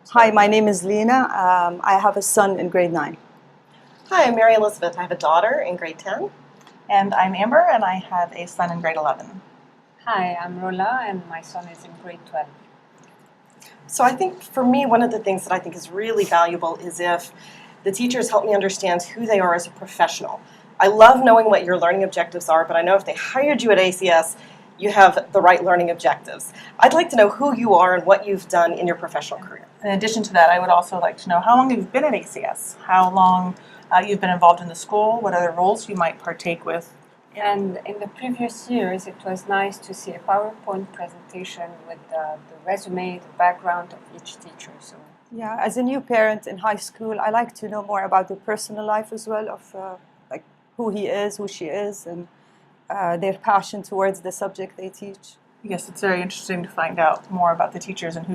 Hi, my name is Lena. I have a son in grade 9. Hi, I'm Mary Elizabeth. I have a daughter in grade 10. And I'm Amber, and I have a son in grade 11. Hi, I'm Rola, and my son is in grade 12. So I think for me, one of the things that I think is really valuable is if the teachers help me understand who they are as a professional. I love knowing what your learning objectives are, but I know if they hired you at ACS, you have the right learning objectives. I'd like to know who you are and what you've done in your professional career. In addition to that, I would also like to know how long you've been at ACS, how long you've been involved in the school, what other roles you might partake with. And in the previous years, it was nice to see a PowerPoint presentation with the resume, the background of each teacher. So Yeah, as a new parent in high school, I like to know more about the personal life as well of like who he is, who she is, and their passion towards the subject they teach. Yes, it's very interesting to find out more about the teachers and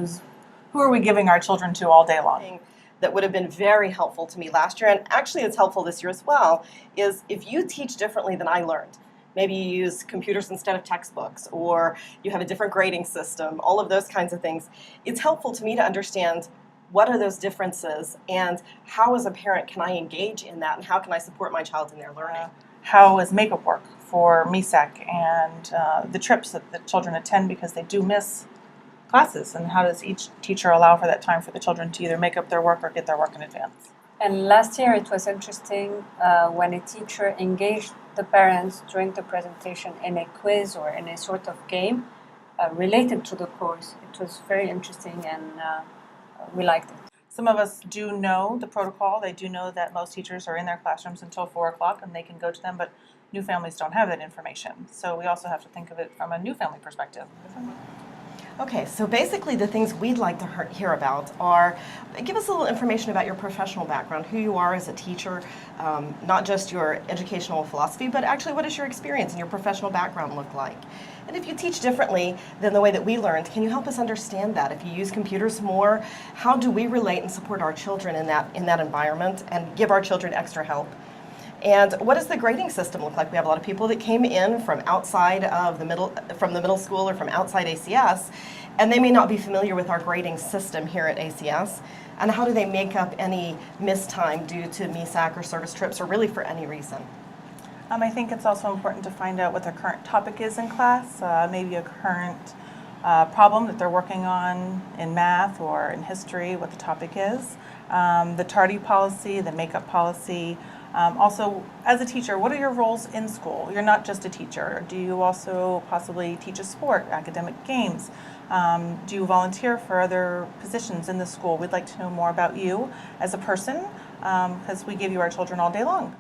who are we giving our children to all day long. That would have been very helpful to me last year, and actually it's helpful this year as well, is if you teach differently than I learned. Maybe you use computers instead of textbooks, or you have a different grading system, all of those kinds of things. It's helpful to me to understand what are those differences and how as a parent can I engage in that and how can I support my child in their learning. How is makeup work for MESAC and the trips that the children attend because they do miss classes, and how does each teacher allow for that time for the children to either make up their work or get their work in advance? And last year it was interesting when a teacher engaged the parents during the presentation in a quiz or in a sort of game related to the course. It was very interesting, and we liked it. Some of us do know the protocol. They do know that most teachers are in their classrooms until 4 o'clock and they can go to them, but new families don't have that information. So we also have to think of it from a new family perspective. Okay, so basically the things we'd like to hear about are, give us a little information about your professional background, who you are as a teacher, not just your educational philosophy, but actually what does your experience and your professional background look like? And if you teach differently than the way that we learned, can you help us understand that? If you use computers more, how do we relate and support our children in that environment and give our children extra help? And what does the grading system look like? We have a lot of people that came in from outside of from the middle school or from outside ACS, and they may not be familiar with our grading system here at ACS. And how do they make up any missed time due to MESAC or service trips or really for any reason? I think it's also important to find out what their current topic is in class, maybe a current problem that they're working on in math or in history, what the topic is, the tardy policy, the makeup policy. Also, as a teacher, what are your roles in school? You're not just a teacher. Do you also possibly teach a sport, academic games? Do you volunteer for other positions in the school? We'd like to know more about you as a person because we give you our children all day long.